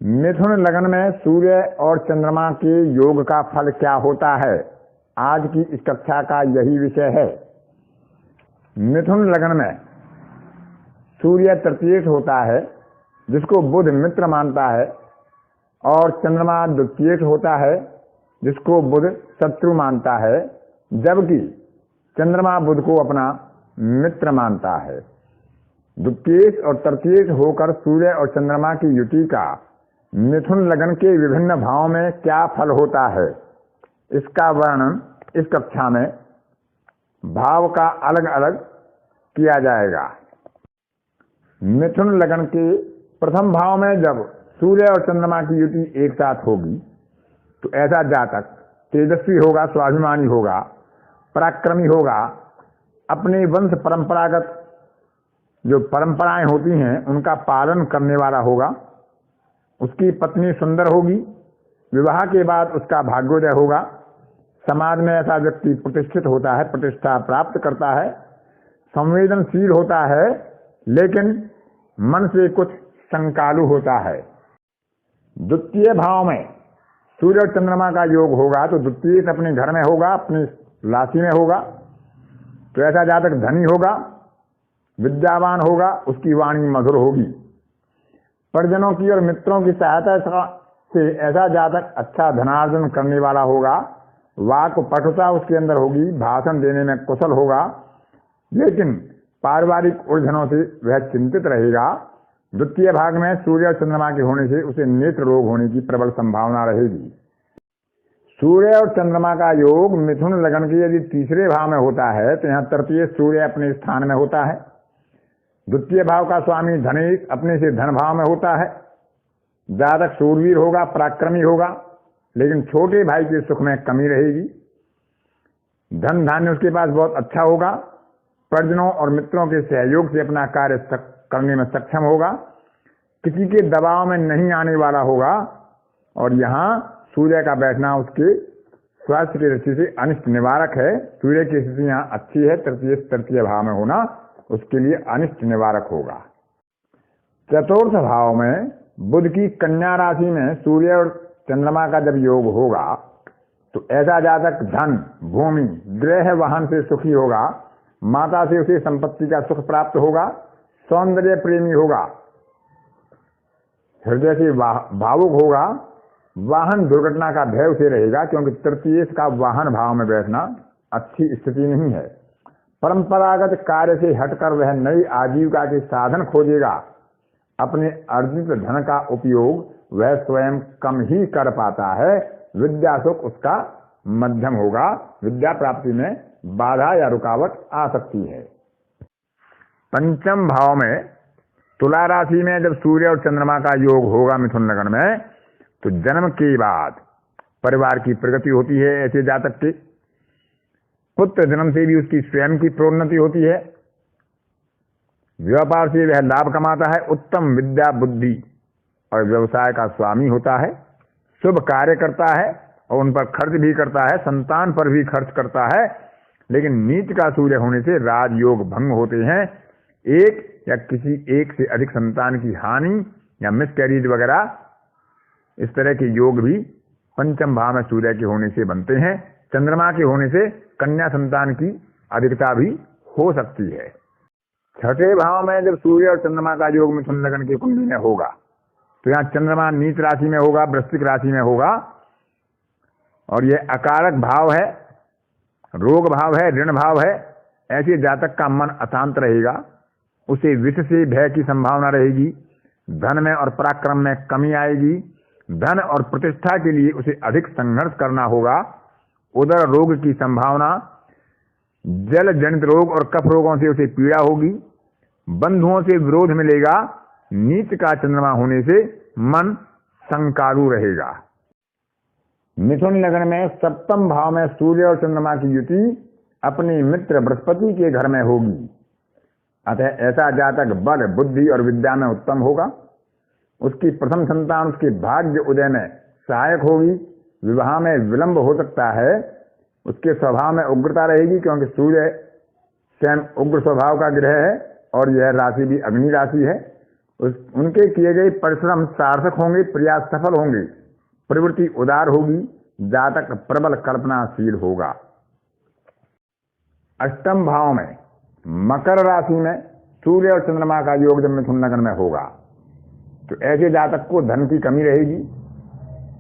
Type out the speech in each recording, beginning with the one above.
मिथुन लग्न में सूर्य और चंद्रमा के योग का फल क्या होता है? आज की इस कक्षा का यही विषय है। मिथुन लग्न में सूर्य तृतीयेश होता है, जिसको बुध मित्र मानता है, और चंद्रमा द्वितीयेश होता है, जिसको बुध शत्रु मानता है, जबकि चंद्रमा बुध को अपना मित्र मानता है। द्वितीयेश और तृतीयेश होकर सूर्य और चंद्रमा की युति का मिथुन लग्न के विभिन्न भावों में क्या फल होता है, इसका वर्णन इस कक्षा में भाव का अलग अलग किया जाएगा। मिथुन लग्न के प्रथम भाव में जब सूर्य और चंद्रमा की युति एक साथ होगी तो ऐसा जातक तेजस्वी होगा, स्वाभिमानी होगा, पराक्रमी होगा, अपनी वंश परंपरागत जो परंपराएं होती हैं उनका पालन करने वाला होगा। उसकी पत्नी सुंदर होगी, विवाह के बाद उसका भाग्योदय होगा। समाज में ऐसा व्यक्ति प्रतिष्ठित होता है, प्रतिष्ठा प्राप्त करता है, संवेदनशील होता है, लेकिन मन से कुछ संकालु होता है। द्वितीय भाव में सूर्य और चंद्रमा का योग होगा तो द्वितीय अपने घर में होगा, अपनी राशि में होगा, तो ऐसा जातक धनी होगा, विद्यावान होगा, उसकी वाणी मधुर होगी। परिजनों की और मित्रों की सहायता से ऐसा जातक अच्छा धनार्जन करने वाला होगा। वाक पटुता उसके अंदर होगी, भाषण देने में कुशल होगा, लेकिन पारिवारिक उलझनों से वह चिंतित रहेगा। द्वितीय भाग में सूर्य और चंद्रमा के होने से उसे नेत्र रोग होने की प्रबल संभावना रहेगी। सूर्य और चंद्रमा का योग मिथुन लग्न के यदि तीसरे भाव में होता है तो यहाँ तृतीय सूर्य अपने स्थान में होता है। द्वितीय भाव का स्वामी धनिक अपने से धन भाव में होता है। जातक शूरवीर होगा, पराक्रमी होगा, लेकिन छोटे भाई के सुख में कमी रहेगी। धन धान्य उसके पास बहुत अच्छा होगा, परिजनों और मित्रों के सहयोग से अपना कार्य करने में सक्षम होगा, किसी के दबाव में नहीं आने वाला होगा। और यहाँ सूर्य का बैठना उसके स्वास्थ्य की दृष्टि से अनिष्ट निवारक है। सूर्य की स्थिति यहाँ अच्छी है, तृतीय भाव में होना उसके लिए अनिष्ट निवारक होगा। चतुर्थ भाव में बुध की कन्या राशि में सूर्य और चंद्रमा का जब योग होगा तो ऐसा जातक धन, भूमि, गृह, वाहन से सुखी होगा, माता से उसे संपत्ति का सुख प्राप्त होगा, सौंदर्य प्रेमी होगा, हृदय से भावुक होगा, वाहन दुर्घटना का भय उसे रहेगा, क्योंकि तृतीय का वाहन भाव में बैठना अच्छी स्थिति नहीं है। परंपरागत कार्य से हटकर वह नई आजीविका के साधन खोजेगा। अपने अर्जित धन का उपयोग वह स्वयं कम ही कर पाता है। विद्या सुख उसका मध्यम होगा, विद्या प्राप्ति में बाधा या रुकावट आ सकती है। पंचम भाव में तुला राशि में जब सूर्य और चंद्रमा का योग होगा मिथुन लग्न में तो जन्म के बाद परिवार की प्रगति होती है। ऐसे जातक के पुत्र जन्म से भी उसकी स्वयं की प्रोन्नति होती है। व्यापार से वह लाभ कमाता है, उत्तम विद्या बुद्धि और व्यवसाय का स्वामी होता है, शुभ कार्य करता है और उन पर खर्च भी करता है, संतान पर भी खर्च करता है। लेकिन नीच का सूर्य होने से राजयोग भंग होते हैं। एक या किसी एक से अधिक संतान की हानि या मिसकैरेज वगैरह इस तरह के योग भी पंचम भाव में सूर्य के होने से बनते हैं। चंद्रमा के होने से कन्या संतान की अधिकता भी हो सकती है। छठे भाव में जब सूर्य और चंद्रमा का योग मिथुन लग्न की कुंडली में होगा तो यहाँ चंद्रमा नीच राशि में होगा, वृश्चिक राशि में होगा, और यह अकारक भाव है, रोग भाव है, ऋण भाव है। ऐसे जातक का मन अशांत रहेगा, उसे विष से भय की संभावना रहेगी, धन में और पराक्रम में कमी आएगी, धन और प्रतिष्ठा के लिए उसे अधिक संघर्ष करना होगा। उदर रोग की संभावना, जल जनित रोग और कफ रोगों से उसे पीड़ा होगी, बंधुओं से विरोध मिलेगा। नीच का चंद्रमा होने से मन संकालु रहेगा। मिथुन लग्न में सप्तम भाव में सूर्य और चंद्रमा की युति अपने मित्र बृहस्पति के घर में होगी। अतः ऐसा जातक बल, बुद्धि और विद्या में उत्तम होगा। उसकी प्रथम संतान उसके भाग्य उदय में सहायक होगी। विवाह में विलंब हो सकता है। उसके स्वभाव में उग्रता रहेगी, क्योंकि सूर्य स्वयं उग्र स्वभाव का ग्रह है और यह राशि भी अग्नि राशि है। उनके किए गए परिश्रम सार्थक होंगे, प्रयास सफल होंगे, प्रवृत्ति उदार होगी, जातक प्रबल कल्पनाशील होगा। अष्टम भाव में मकर राशि में सूर्य और चंद्रमा का योग जब मिथुन लग्न में होगा तो ऐसे जातक को धन की कमी रहेगी।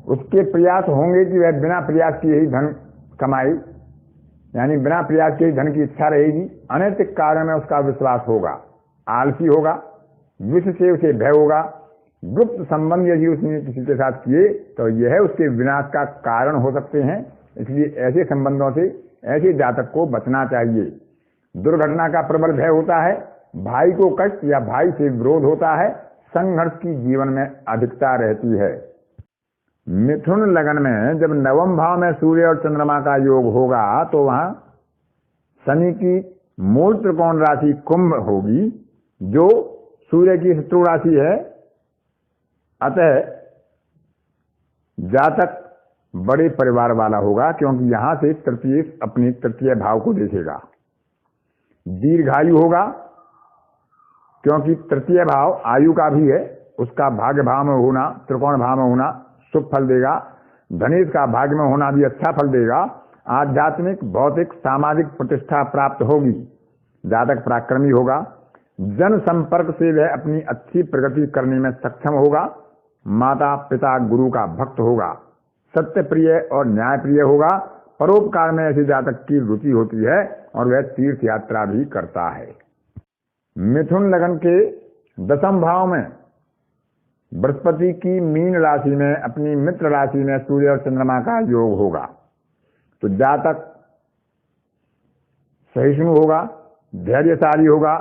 उसके प्रयास होंगे कि वह बिना प्रयास किए ही धन कमाए, यानी बिना प्रयास किए धन की इच्छा रहेगी। अनैतिक कार्य में उसका विश्वास होगा, आलसी होगा, विष से उसे भय होगा। गुप्त संबंध यदि उसने किसी के साथ किए तो यह उसके विनाश का कारण हो सकते हैं। इसलिए ऐसे संबंधों से ऐसे जातक को बचना चाहिए। दुर्घटना का प्रबल भय होता है, भाई को कष्ट या भाई से विरोध होता है, संघर्ष की जीवन में अधिकता रहती है। मिथुन लग्न में जब नवम भाव में सूर्य और चंद्रमा का योग होगा तो वहां शनि की मूल त्रिकोण राशि कुंभ होगी, जो सूर्य की शत्रु राशि है। अतः जातक बड़े परिवार वाला होगा, क्योंकि यहां से तृतीय अपने तृतीय भाव को देखेगा। दीर्घायु होगा, क्योंकि तृतीय भाव आयु का भी है, उसका भाग्य भाव में होना, त्रिकोण भाव में होना शुभ फल देगा। धनेश का भाग्य में होना भी अच्छा फल देगा। आध्यात्मिक, भौतिक, सामाजिक प्रतिष्ठा प्राप्त होगी। जातक पराक्रमी होगा, जन संपर्क से वह अपनी अच्छी प्रगति करने में सक्षम होगा। माता पिता गुरु का भक्त होगा, सत्य प्रिय और न्याय प्रिय होगा। परोपकार में ऐसे जातक की रुचि होती है और वह तीर्थ यात्रा भी करता है। मिथुन लग्न के दसम भाव में बृहस्पति की मीन राशि में अपनी मित्र राशि में सूर्य और चंद्रमा का योग होगा तो जातक सहिष्णु होगा, धैर्यशाली होगा,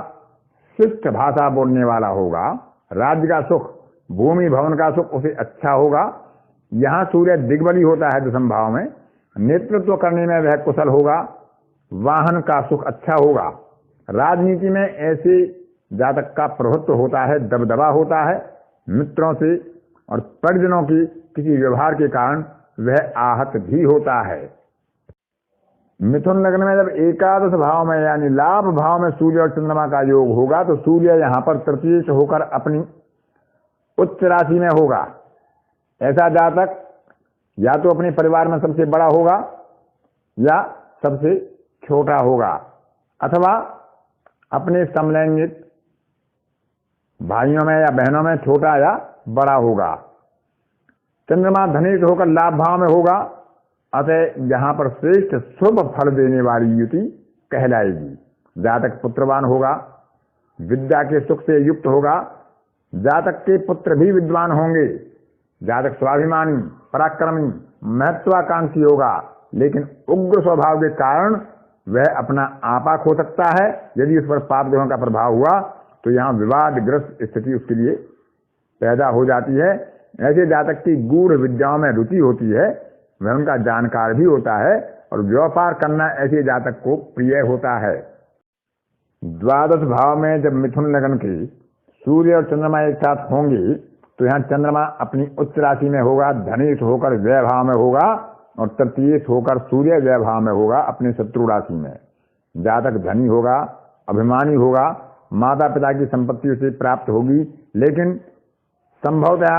शिष्ट भाषा बोलने वाला होगा। राज्य का सुख, भूमि भवन का सुख उसे अच्छा होगा। यहाँ सूर्य दिग्बली होता है दसम भाव में, नेतृत्व करने में वह कुशल होगा। वाहन का सुख अच्छा होगा। राजनीति में ऐसे जातक का प्रभुत्व होता है, दबदबा होता है। मित्रों से और परिजनों की किसी व्यवहार के कारण वह आहत भी होता है। मिथुन लग्न में जब एकादश भाव में यानी लाभ भाव में सूर्य और चंद्रमा का योग होगा तो सूर्य यहाँ पर तृतीय से होकर अपनी उच्च राशि में होगा। ऐसा जातक या तो अपने परिवार में सबसे बड़ा होगा या सबसे छोटा होगा, अथवा अपने समलैंगिक भाइयों में या बहनों में छोटा या बड़ा होगा। चंद्रमा धनेश होकर लाभ भाव में होगा, अतः यहाँ पर श्रेष्ठ शुभ फल देने वाली युति कहलाएगी। जातक पुत्रवान होगा, विद्या के सुख से युक्त होगा। जातक के पुत्र भी विद्वान होंगे। जातक स्वाभिमानी, पराक्रमी, महत्वाकांक्षी होगा, लेकिन उग्र स्वभाव के कारण वह अपना आपा खो सकता है। यदि उस पर पाप ग्रहों का प्रभाव हुआ तो यहाँ विवादग्रस्त स्थिति उसके लिए पैदा हो जाती है। ऐसे जातक की गूढ़ विद्याओं में रुचि होती है, वह उनका जानकार भी होता है और व्यापार करना ऐसे जातक को प्रिय होता है। द्वादश भाव में जब मिथुन लग्न के सूर्य और चंद्रमा एक साथ होंगे तो यहाँ चंद्रमा अपनी उच्च राशि में होगा, धनेश होकर व्यय भाव में होगा और तृतीय होकर सूर्य व्यय भाव में होगा अपने शत्रु राशि में। जातक धनी होगा, अभिमानी होगा, माता पिता की संपत्ति उसे प्राप्त होगी, लेकिन संभवतः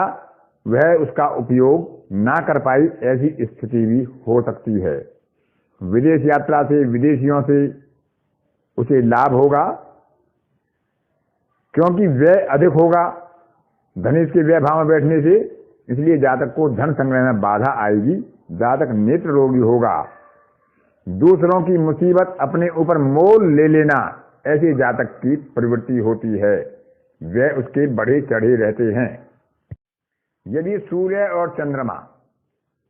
वह उसका उपयोग ना कर पाई, ऐसी स्थिति भी हो सकती है। विदेश यात्रा से, विदेशियों से उसे लाभ होगा, क्योंकि व्यय अधिक होगा धनेश के व्यय भाव में बैठने से, इसलिए जातक को धन संग्रह में बाधा आएगी। जातक नेत्र रोगी होगा। दूसरों की मुसीबत अपने ऊपर मोल ले लेना ऐसे जातक की प्रवृत्ति होती है, वह उसके बढ़े चढ़े रहते हैं। यदि सूर्य और चंद्रमा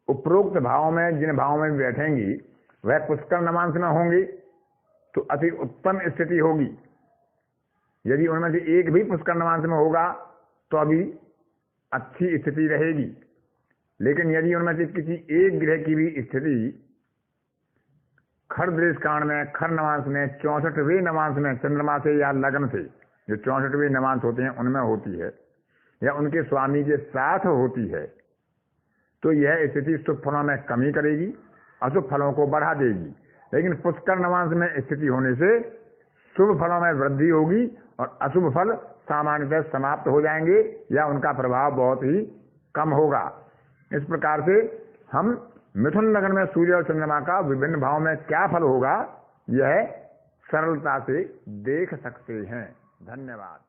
उपरोक्त भाव में जिन भाव में बैठेंगी वह पुष्कर नवांश में होंगी तो अति उत्तम स्थिति होगी। यदि उनमें से एक भी पुष्कर नवांश में होगा तो अभी अच्छी स्थिति रहेगी, लेकिन यदि उनमें से किसी एक ग्रह की भी स्थिति खर दृश कांड में, खर नवांश में, 64वें नवांश में चंद्रमा से या लग्न से, जो 64वें नवांश होते हैं उनमें होती है या उनके स्वामी के साथ होती है, तो यह स्थिति शुभ फलों में कमी करेगी, अशुभ फलों को बढ़ा देगी। लेकिन पुष्कर नवांश में स्थिति होने से शुभ फलों में वृद्धि होगी और अशुभ फल सामान्यतः समाप्त हो जाएंगे या उनका प्रभाव बहुत ही कम होगा। इस प्रकार से हम मिथुन लग्न में सूर्य और चंद्रमा का विभिन्न भाव में क्या फल होगा, यह सरलता से देख सकते हैं। धन्यवाद।